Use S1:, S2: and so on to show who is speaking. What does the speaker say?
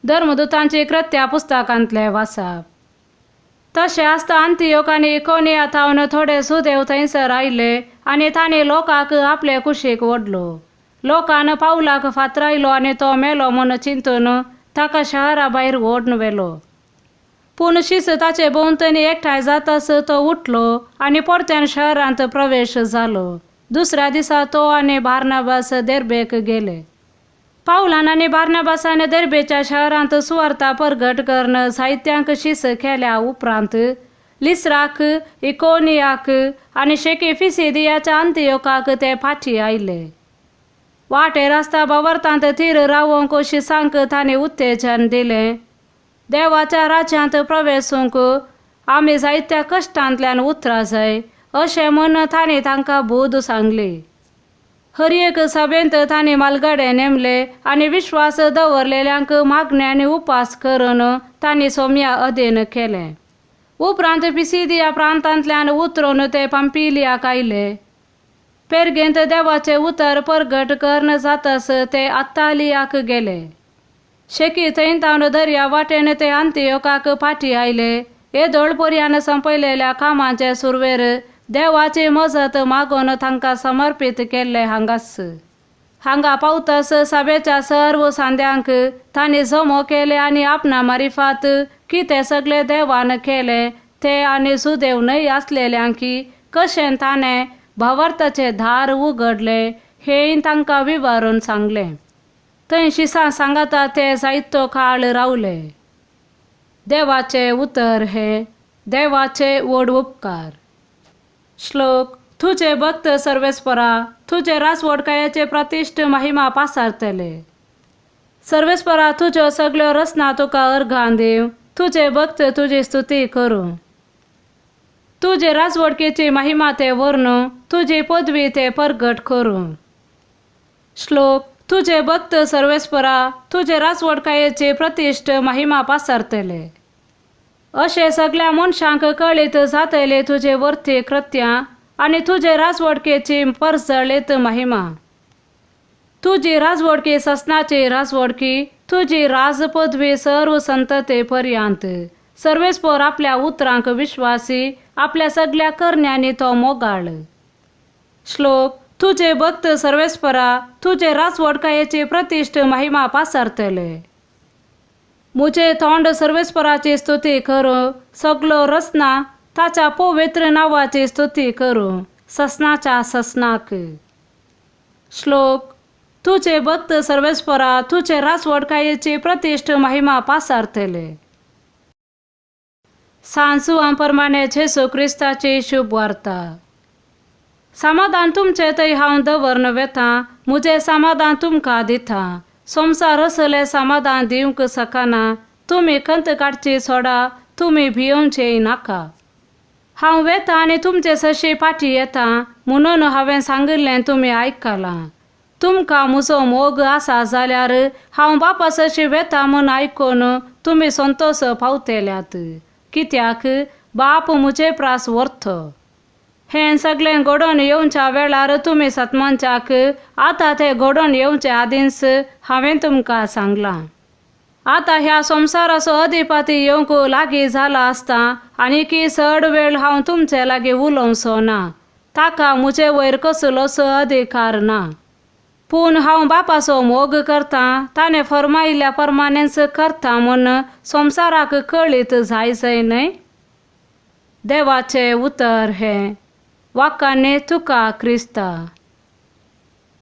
S1: धर्मदूतांची कृत्या पुस्तकांतले वाचप. तशें आसता अंतियोक आनी इकोनिया थावन थोडे सुदेव थंयसर आयले आनी तांणी लोकांक आपले कुशीक ओडलो. लोकान पावलाक फातरायलो आनी तो मेलो म्हूण चिंतून ताका शहरा भायर ओडून व्हेलो. पूण शिस ताचे भोंवतणी एकठांय जाताच तो उठलो आनी परत्यान शहरांत प्रवेश जालो. दुसऱ्या दिसा तो आनी बार्नबास देर्बेक गेले. पावलान आनी बार्नबासान देर्बेच्या शहरांत सुवार्ता परगट करून जायत्यांक शिस केल्या उपरांत लिस्राक, इकोनियाक आनी शेकी पिसिदियाच्या अंतियोकाक ते फाटीं आयले. वाटेर आसता वावरतांत थीर रावोंक शिसांक तांणी उत्तेजन दिलें. देवाच्या राज्यांत प्रवेशूंक आमी जायत्या कश्टांतल्यान उतरां जाय अशें म्हूण तांणी तांकां बोध सांगली. हर एक सभेंत तांणी मालगडे नेमले आनी विश्वास दवरलेल्यांक मागणे आनी उपास करून तांणी सोम्या अधीन केलें. उपरांत पिसिदिया प्रांतांतल्यान उतरून ते पंपिलियाक आयले. पेर्गेंत देवाचे उतर परगट कर्ण जाताच ते अत्तालियाक गेले. शेकी थंयतावन दर्या वाटेन ते अंतियोकाक फाटीं आयले. येदोळ पर्यान संपयलेल्या कामाचे सुरवेर देवाची मजत मागोन तांकां समर्पीत केल्ले हांगा पावताच सभेच्या सर्व सांद्यांक तांणी जमो केले आनी आपणा मारिफात कितें सगळे देवान केले ते आनी सुदेव न्हय आसलेल्यांकी कशें ताणें भावार्थाचे दार उगडले हें तांकां विवारून सांगलें. थंय शिसां सांगाता ते जायतो काळ रावले. देवाचे उतर हे देवाचे व्हड उपकार. श्लोक. तुझे भक्त सर्वेस्परा, तुझे रासवडकायाचे प्रतिश्ठ महिमा पासारतले. सर्वेस्परा, तुज्यो सगळ्यो रचना तुका अर्घां दिव. तुझे भक्त तुजी स्तुती करूं. तुजे रासवडकेची महिमा ते वर्णू. तुजी पदवी ते परगट करूं. श्लोक. तुझे भक्त सर्वेस्परा, तुझे रासवडकायेची प्रतिश्ठ महिमा पासारतले. अशें सगळ्या मनशांक कळीत जातले तुजे वर्ती कृत्यां आनी तुजे रासवडकेची परजळीत महिमा. तुजी राजवडकी ससनाची राजवडकी, तुजी राजपदवी सर्व संतते पर्यंत. सर्वेस्पर आपल्या उतरांक विश्वासी, आपल्या सगळ्या करण्यांनी तो मोगाळ. श्लोक. तुझे भक्त सर्वेस्परा, तुझे रासवडकायेची प्रतिश्ठ महिमा पासारतले. मुझे तोंड सर्वेस्पराची स्तुती करूं. सगळो रचना ताच्या पवित्र नावाची स्तुती करूं. ससनाच्या ससनाक. श्लोक. तुझे भक्त सर्वेस्परा, तुझे रासवडकायेची प्रतिष्ठ महिमा पासारतले. सांसुवांप्रमाणे जेसू क्रिस्ताची शुभ वार्ता. समाधान तुमचे थंय हांव दवरन वेता, मुझे समाधान तुमकां दिता. संवसार असले समाधान दिवंक शकना. तुमी खंत काडची सोडा, तुमी भियोवचेय नाका. हांव वेता आनी तुमचे सशी फाटीं येता म्हणून हांवें सांगिल्लें तुमी आयकलां. तुमकां म्हजो मोग आसा जाल्यार हांव बापा सशी वेता म्हूण आयकून तुमी संतोश पावतल्यात. कित्याक बाप म्हजे प्रास व्हरतो. हें सगळें घडोवन येवच्या वेळार तुमी सतमंचाक आतां तें घडोवन येवचे आदींच हांवें तुमकां सांगलां. आतां ह्या संवसाराचो अधिपती येवंक लागीं जाला आसता आनी की चड वेळ हांव तुमचे लागीं उलोवचो ना. ताका म्हजे वयर कसलोच अधिकार ना. पूण हांव बापाचो मोग करतां, ताणें फर्मायिल्ल्या प्रमाणेंच करतां म्हूण संवसाराक कळीत जायचें न्हय. देवाचें उतर हें. वाक्कान्नी तुका क्रिस्ता.